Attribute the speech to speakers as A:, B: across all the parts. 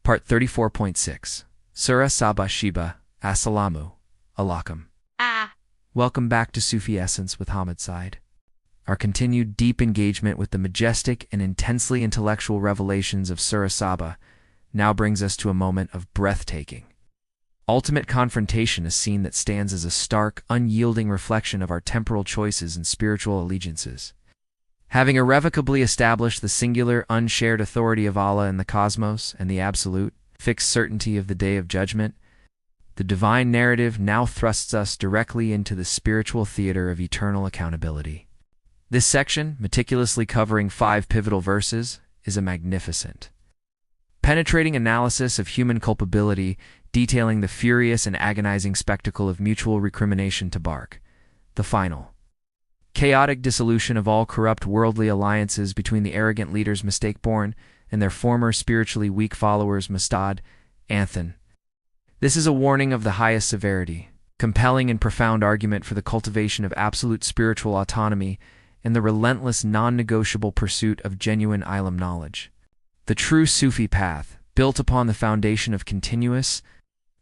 A: Part 34.6 Surah Saba Sheba Assalamu Alaikum. Welcome back to Sufi Essence with Hammad Syed. Our continued deep engagement with the majestic and intensely intellectual revelations of Surah Saba now brings us to a moment of breathtaking, ultimate confrontation, a scene that stands as a stark, unyielding reflection of our temporal choices and spiritual allegiances. Having irrevocably established the singular, unshared authority of Allah in the cosmos and the absolute, fixed certainty of the Day of Judgment, the divine narrative now thrusts us directly into the spiritual theater of eternal accountability. This section, meticulously covering 5 pivotal verses, is a magnificent, penetrating analysis of human culpability, detailing the furious and agonizing spectacle of mutual recrimination tabarrī, the final, chaotic dissolution of all corrupt worldly alliances between the arrogant leaders Mustakbirūn and their former spiritually weak followers Mustad'afūn. This is a warning of the highest severity, compelling and profound argument for the cultivation of absolute spiritual autonomy and the relentless non-negotiable pursuit of genuine ilm knowledge. The true Sufi path, built upon the foundation of continuous,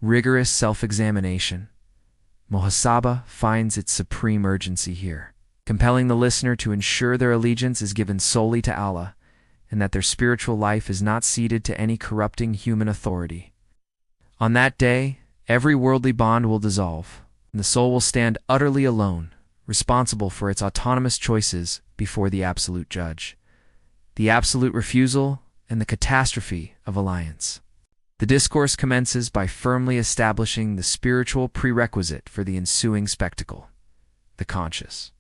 A: rigorous self-examination, muhasabah, finds its supreme urgency here, compelling the listener to ensure their allegiance is given solely to Allah, and that their spiritual life is not ceded to any corrupting human authority. On that day, every worldly bond will dissolve, and the soul will stand utterly alone, responsible for its autonomous choices before the absolute judge, the absolute refusal, and the catastrophe of alliance. The discourse commences by firmly establishing the spiritual prerequisite for the ensuing spectacle, the conscious,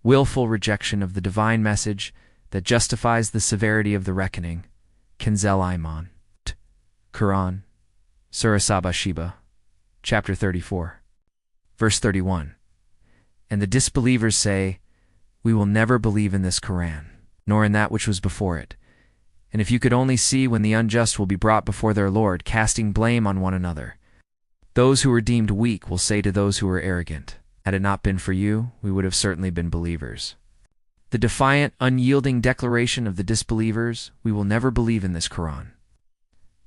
A: willful rejection of the divine message that justifies the severity of the reckoning. Kenzel Iman. Quran, Surah Saba Sheba, Chapter 34, Verse 31. And the disbelievers say, "We will never believe in this Quran, nor in that which was before it. And if you could only see when the unjust will be brought before their Lord, casting blame on one another. Those who were deemed weak will say to those who were arrogant, had it not been for you, we would have certainly been believers." The defiant, unyielding declaration of the disbelievers, "We will never believe in this Quran,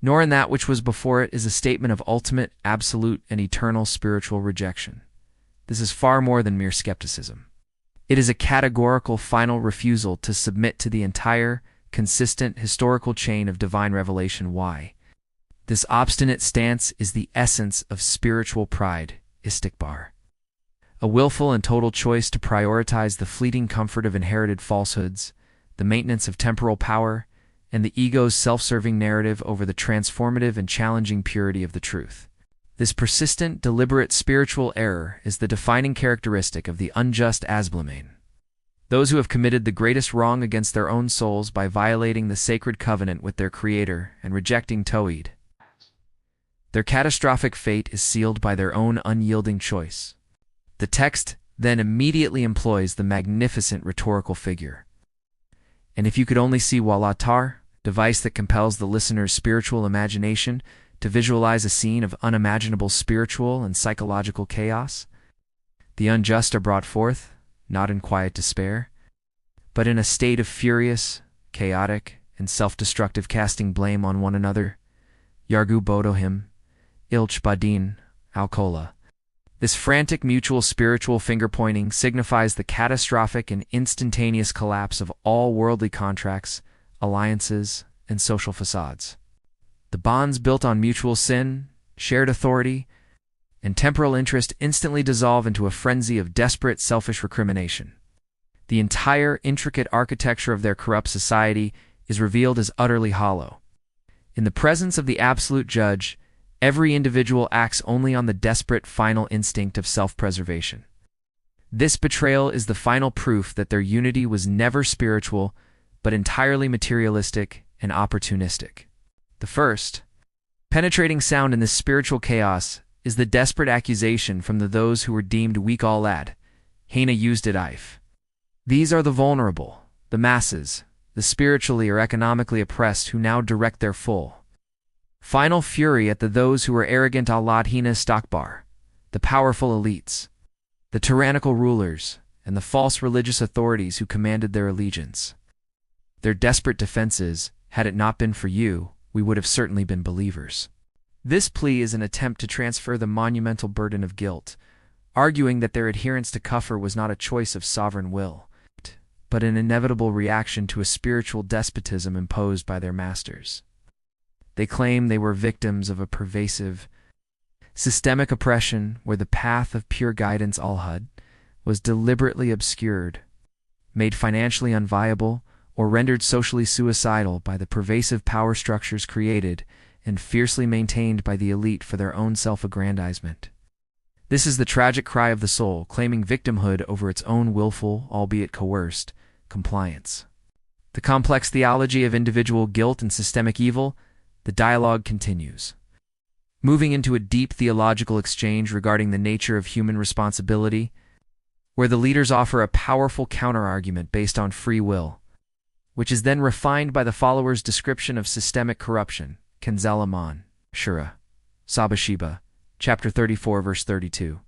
A: nor in that which was before it," is a statement of ultimate, absolute, and eternal spiritual rejection. This is far more than mere skepticism. It is a categorical, final refusal to submit to the entire, consistent, historical chain of divine revelation. Why? This obstinate stance is the essence of spiritual pride, istikbar. A willful and total choice to prioritize the fleeting comfort of inherited falsehoods, the maintenance of temporal power, and the ego's self-serving narrative over the transformative and challenging purity of the truth. This persistent, deliberate spiritual error is the defining characteristic of the unjust Azblamane, those who have committed the greatest wrong against their own souls by violating the sacred covenant with their Creator and rejecting Tawhid. Their catastrophic fate is sealed by their own unyielding choice. The text then immediately employs the magnificent rhetorical figure. And if you could only see Walatar, device that compels the listener's spiritual imagination to visualize a scene of unimaginable spiritual and psychological chaos. The unjust are brought forth, not in quiet despair, but in a state of furious, chaotic, and self-destructive casting blame on one another. Yargu Bodohim, Ilch Badin, Alkola. This frantic mutual spiritual finger-pointing signifies the catastrophic and instantaneous collapse of all worldly contracts, alliances, and social facades. The bonds built on mutual sin, shared authority, and temporal interest instantly dissolve into a frenzy of desperate, selfish recrimination. The entire intricate architecture of their corrupt society is revealed as utterly hollow. In the presence of the absolute judge, every individual acts only on the desperate final instinct of self-preservation. This betrayal is the final proof that their unity was never spiritual, but entirely materialistic and opportunistic. The first, penetrating sound in this spiritual chaos is the desperate accusation from those who were deemed weak. All lad, Hana used it if. These are the vulnerable, the masses, the spiritually or economically oppressed who now direct their final fury at those who were arrogant. Allah Hina Stakbar, the powerful elites, the tyrannical rulers, and the false religious authorities who commanded their allegiance. Their desperate defenses, had it not been for you, we would have certainly been believers. This plea is an attempt to transfer the monumental burden of guilt, arguing that their adherence to Kufr was not a choice of sovereign will, but an inevitable reaction to a spiritual despotism imposed by their masters. They claim they were victims of a pervasive, systemic oppression where the path of pure guidance al-Hud was deliberately obscured, made financially unviable, or rendered socially suicidal by the pervasive power structures created and fiercely maintained by the elite for their own self-aggrandizement. This is the tragic cry of the soul, claiming victimhood over its own willful, albeit coerced, compliance. The complex theology of individual guilt and systemic evil, the dialogue continues. Moving into a deep theological exchange regarding the nature of human responsibility, where the leaders offer a powerful counterargument based on free will, which is then refined by the followers' description of systemic corruption. Kanzel Aman, Surah Saba Sheba, chapter 34, verse 32.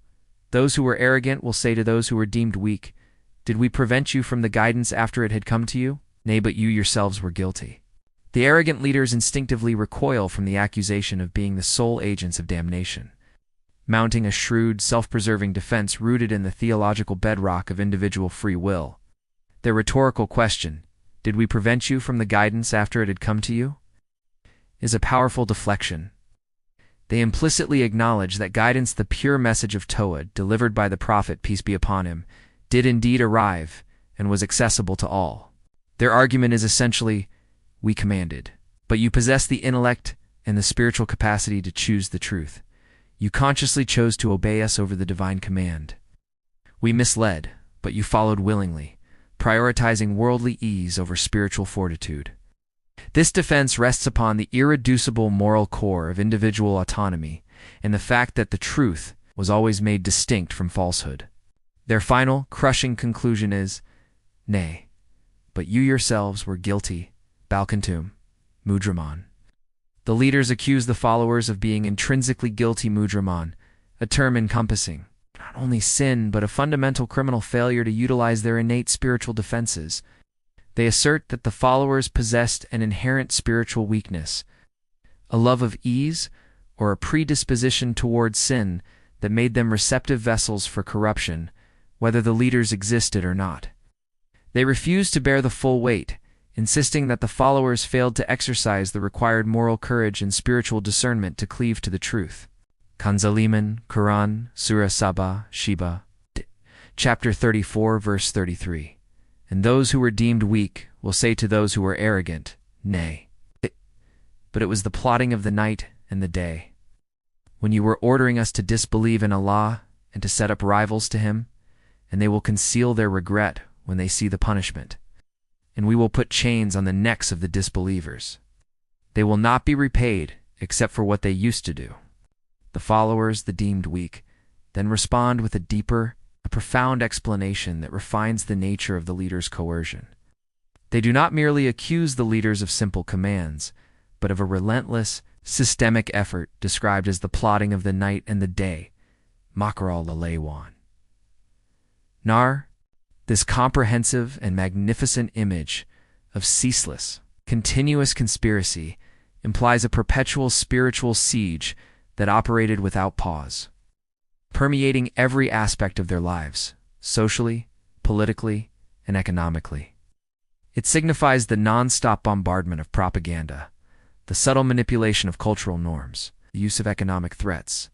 A: Those who were arrogant will say to those who were deemed weak, "Did we prevent you from the guidance after it had come to you? Nay, but you yourselves were guilty." The arrogant leaders instinctively recoil from the accusation of being the sole agents of damnation, mounting a shrewd, self-preserving defense rooted in the theological bedrock of individual free will. Their rhetorical question, "Did we prevent you from the guidance after it had come to you?" is a powerful deflection. They implicitly acknowledge that guidance, the pure message of Tawhid delivered by the Prophet, peace be upon him, did indeed arrive and was accessible to all. Their argument is essentially, we commanded, but you possess the intellect and the spiritual capacity to choose the truth. You consciously chose to obey us over the divine command. We misled, but you followed willingly, prioritizing worldly ease over spiritual fortitude. This defense rests upon the irreducible moral core of individual autonomy and the fact that the truth was always made distinct from falsehood. Their final, crushing conclusion is, "Nay, but you yourselves were guilty, Balkantum, Mudraman." The leaders accuse the followers of being intrinsically guilty Mudraman, a term encompassing not only sin but a fundamental criminal failure to utilize their innate spiritual defenses. They assert that the followers possessed an inherent spiritual weakness, a love of ease or a predisposition towards sin that made them receptive vessels for corruption, whether the leaders existed or not. They refuse to bear the full weight, insisting that the followers failed to exercise the required moral courage and spiritual discernment to cleave to the truth. Kanzaliman, Quran, Surah Saba, Sheba, chapter 34, verse 33. And those who were deemed weak will say to those who were arrogant, "Nay, but it was the plotting of the night and the day, when you were ordering us to disbelieve in Allah and to set up rivals to Him, and they will conceal their regret when they see the punishment, and we will put chains on the necks of the disbelievers. They will not be repaid except for what they used to do." The followers, the deemed weak, then respond with a profound explanation that refines the nature of the leaders' coercion. They do not merely accuse the leaders of simple commands, but of a relentless, systemic effort described as the plotting of the night and the day, Makr al-Laywan. Nar, this comprehensive and magnificent image of ceaseless, continuous conspiracy, implies a perpetual spiritual siege that operated without pause, permeating every aspect of their lives, socially, politically, and economically. It signifies the non-stop bombardment of propaganda, the subtle manipulation of cultural norms, the use of economic threats,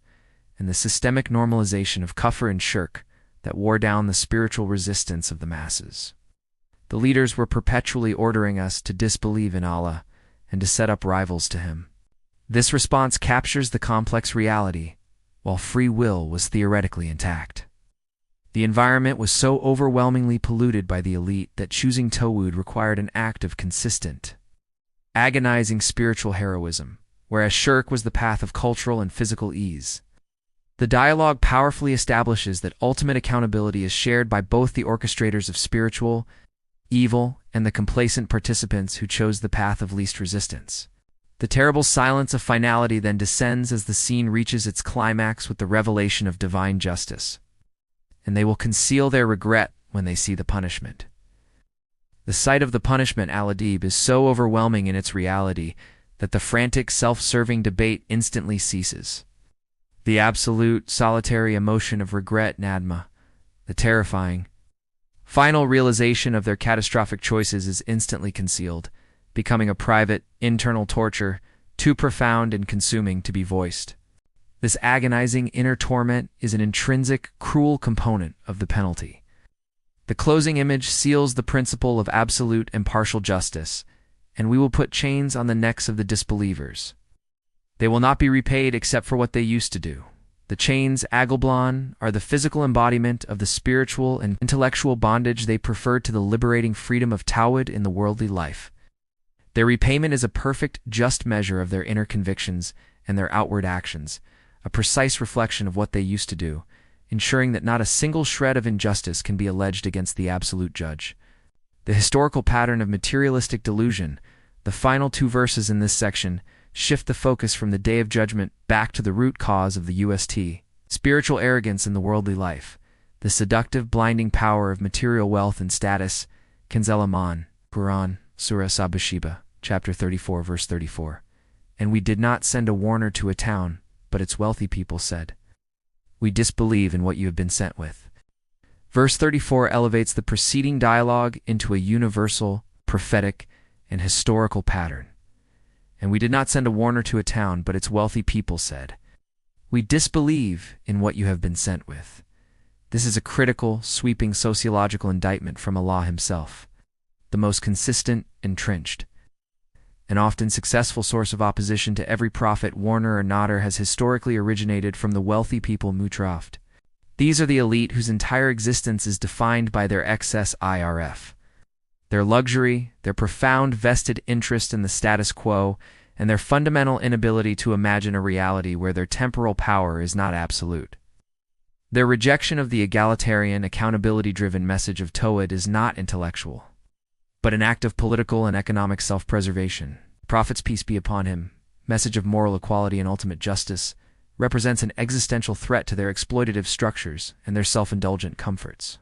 A: and the systemic normalization of kufr and shirk that wore down the spiritual resistance of the masses. The leaders were perpetually ordering us to disbelieve in Allah and to set up rivals to Him. This response captures the complex reality, while free will was theoretically intact. The environment was so overwhelmingly polluted by the elite that choosing Tawhid required an act of consistent, agonizing spiritual heroism, whereas shirk was the path of cultural and physical ease. The dialogue powerfully establishes that ultimate accountability is shared by both the orchestrators of spiritual evil and the complacent participants who chose the path of least resistance. The terrible silence of finality then descends as the scene reaches its climax with the revelation of divine justice, and they will conceal their regret when they see the punishment. The sight of the punishment, al-Adib, is so overwhelming in its reality that the frantic, self-serving debate instantly ceases. The absolute, solitary emotion of regret, nadma, the terrifying, final realization of their catastrophic choices is instantly concealed, becoming a private, internal torture, too profound and consuming to be voiced. This agonizing inner torment is an intrinsic, cruel component of the penalty. The closing image seals the principle of absolute impartial justice, and we will put chains on the necks of the disbelievers. They will not be repaid except for what they used to do. The chains, Aglblan, are the physical embodiment of the spiritual and intellectual bondage they preferred to the liberating freedom of Tawhid in the worldly life. Their repayment is a perfect, just measure of their inner convictions and their outward actions, a precise reflection of what they used to do, ensuring that not a single shred of injustice can be alleged against the absolute judge. The historical pattern of materialistic delusion, the final two verses in this section, shift the focus from the day of judgment back to the root cause of the spiritual arrogance in the worldly life, the seductive, blinding power of material wealth and status. Kanzelaman, Quran, Surah Saba, Sheba, chapter 34, verse 34. And we did not send a warner to a town, but its wealthy people said, "We disbelieve in what you have been sent with." Verse 34 elevates the preceding dialogue into a universal, prophetic, and historical pattern. And we did not send a warner to a town, but its wealthy people said, "We disbelieve in what you have been sent with." This is a critical, sweeping sociological indictment from Allah Himself, the most consistent, entrenched, an often successful source of opposition to every prophet, warner, or nodder has historically originated from the wealthy people Mutrafūn. These are the elite whose entire existence is defined by their excess IRF. Their luxury, their profound vested interest in the status quo, and their fundamental inability to imagine a reality where their temporal power is not absolute. Their rejection of the egalitarian, accountability-driven message of Tawhid is not intellectual, but an act of political and economic self-preservation. The Prophet's peace be upon him, message of moral equality and ultimate justice, represents an existential threat to their exploitative structures and their self-indulgent comforts.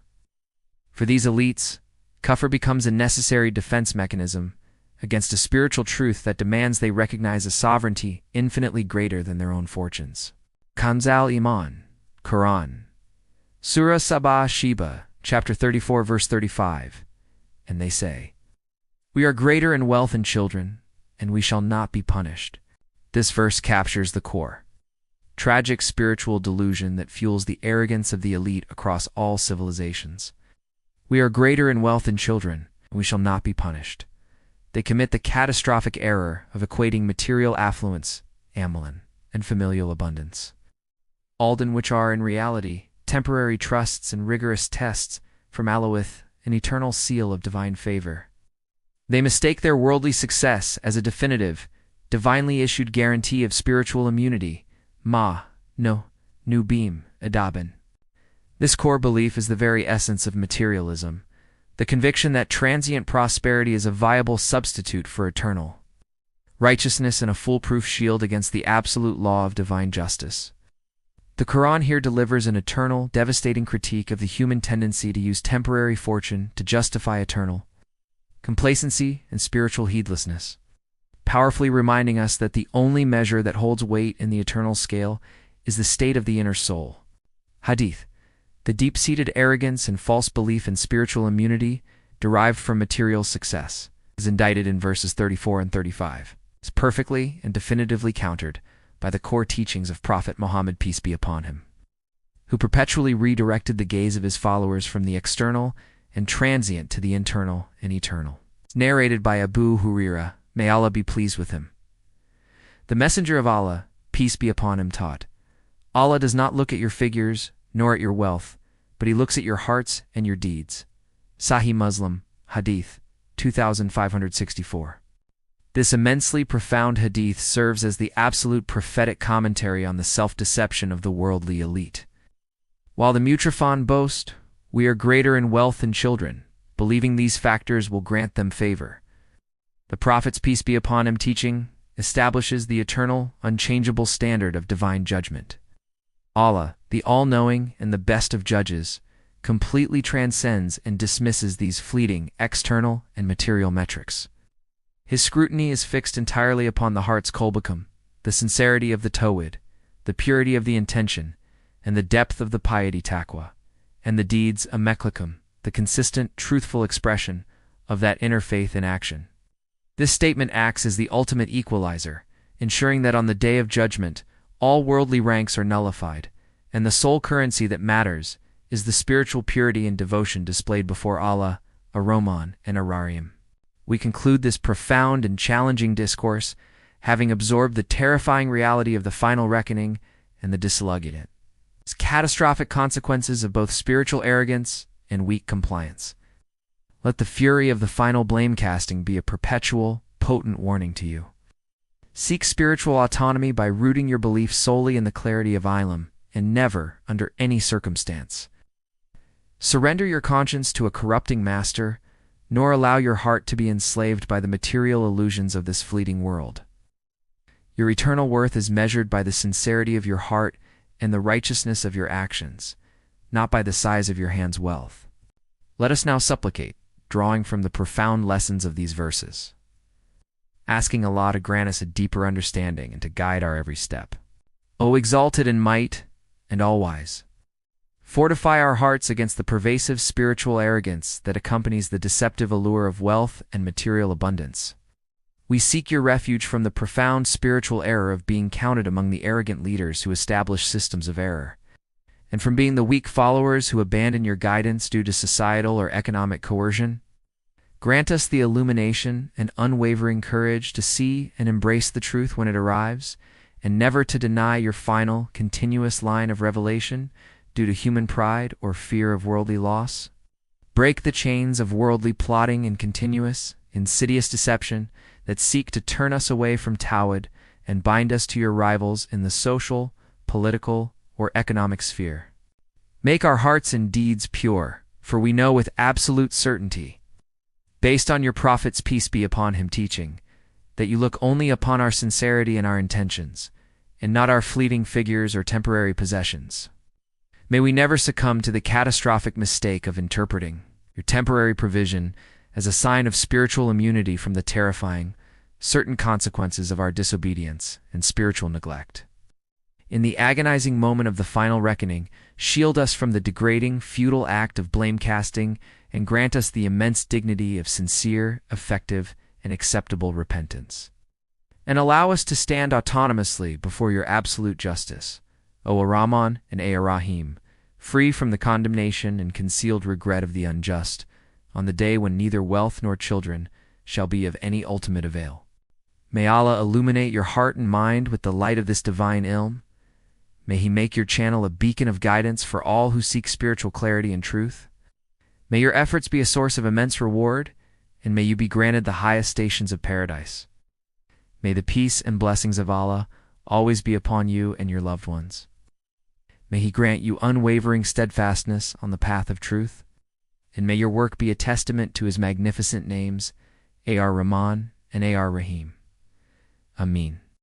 A: For these elites, kufr becomes a necessary defense mechanism against a spiritual truth that demands they recognize a sovereignty infinitely greater than their own fortunes. Kanzal Iman, Quran, Surah Saba, Sheba, chapter 34, verse 35. And they say, "We are greater in wealth and children, and we shall not be punished." This verse captures the core, tragic spiritual delusion that fuels the arrogance of the elite across all civilizations. We are greater in wealth and children, and we shall not be punished. They commit the catastrophic error of equating material affluence, amalan, and familial abundance, Alden, which are, in reality, temporary trusts and rigorous tests from Alawith, an eternal seal of divine favor. They mistake their worldly success as a definitive, divinely issued guarantee of spiritual immunity, nu beam, adaban. This core belief is the very essence of materialism, the conviction that transient prosperity is a viable substitute for eternal righteousness and a foolproof shield against the absolute law of divine justice. The Quran here delivers an eternal, devastating critique of the human tendency to use temporary fortune to justify eternal complacency and spiritual heedlessness, powerfully reminding us that the only measure that holds weight in the eternal scale is the state of the inner soul. Hadith, the deep-seated arrogance and false belief in spiritual immunity derived from material success, is indicted in verses 34 and 35, is perfectly and definitively countered by the core teachings of Prophet Muhammad, peace be upon him, who perpetually redirected the gaze of his followers from the external and transient to the internal and eternal. It's narrated by Abu Hurairah, may Allah be pleased with him. The Messenger of Allah, peace be upon him, taught, "Allah does not look at your figures nor at your wealth, but He looks at your hearts and your deeds." Sahih Muslim, Hadith, 2564. This immensely profound hadith serves as the absolute prophetic commentary on the self-deception of the worldly elite. While the Mutrafūn boast, "We are greater in wealth and children," believing these factors will grant them favor, the Prophet's peace be upon him teaching establishes the eternal, unchangeable standard of divine judgment. Allah, the all-knowing and the best of judges, completely transcends and dismisses these fleeting, external, and material metrics. His scrutiny is fixed entirely upon the heart's kolbakam, the sincerity of the tawhid, the purity of the intention, and the depth of the piety taqwa, and the deeds a meklakam, the consistent, truthful expression of that inner faith in action. This statement acts as the ultimate equalizer, ensuring that on the day of judgment, all worldly ranks are nullified, and the sole currency that matters is the spiritual purity and devotion displayed before Allah, Ar-Rahman, and Ar-Rahim. We conclude this profound and challenging discourse, having absorbed the terrifying reality of the final reckoning and the disillusionment, its catastrophic consequences of both spiritual arrogance and weak compliance. Let the fury of the final blame casting be a perpetual, potent warning to you. Seek spiritual autonomy by rooting your belief solely in the clarity of ilm, and never, under any circumstance, surrender your conscience to a corrupting master, nor allow your heart to be enslaved by the material illusions of this fleeting world. Your eternal worth is measured by the sincerity of your heart and the righteousness of your actions, not by the size of your hand's wealth. Let us now supplicate, drawing from the profound lessons of these verses, asking Allah to grant us a deeper understanding and to guide our every step. O exalted in might and all-wise, fortify our hearts against the pervasive spiritual arrogance that accompanies the deceptive allure of wealth and material abundance. We seek your refuge from the profound spiritual error of being counted among the arrogant leaders who establish systems of error, and from being the weak followers who abandon your guidance due to societal or economic coercion. Grant us the illumination and unwavering courage to see and embrace the truth when it arrives, and never to deny your final, continuous line of revelation due to human pride or fear of worldly loss. Break the chains of worldly plotting and continuous, insidious deception that seek to turn us away from Tawhid and bind us to your rivals in the social, political, or economic sphere. Make our hearts and deeds pure, for we know with absolute certainty, based on your Prophet's peace be upon him teaching, that you look only upon our sincerity and our intentions, and not our fleeting figures or temporary possessions. May we never succumb to the catastrophic mistake of interpreting your temporary provision as a sign of spiritual immunity from the terrifying, certain consequences of our disobedience and spiritual neglect. In the agonizing moment of the final reckoning, shield us from the degrading, futile act of blame-casting and grant us the immense dignity of sincere, effective, and acceptable repentance. And allow us to stand autonomously before your absolute justice, O Ar-Rahman and Ar-Rahim, free from the condemnation and concealed regret of the unjust, on the day when neither wealth nor children shall be of any ultimate avail. May Allah illuminate your heart and mind with the light of this divine ilm. May He make your channel a beacon of guidance for all who seek spiritual clarity and truth. May your efforts be a source of immense reward, and may you be granted the highest stations of paradise. May the peace and blessings of Allah always be upon you and your loved ones. May He grant you unwavering steadfastness on the path of truth, and may your work be a testament to His magnificent names, Ar-Rahman and Ar-Rahim. Amin.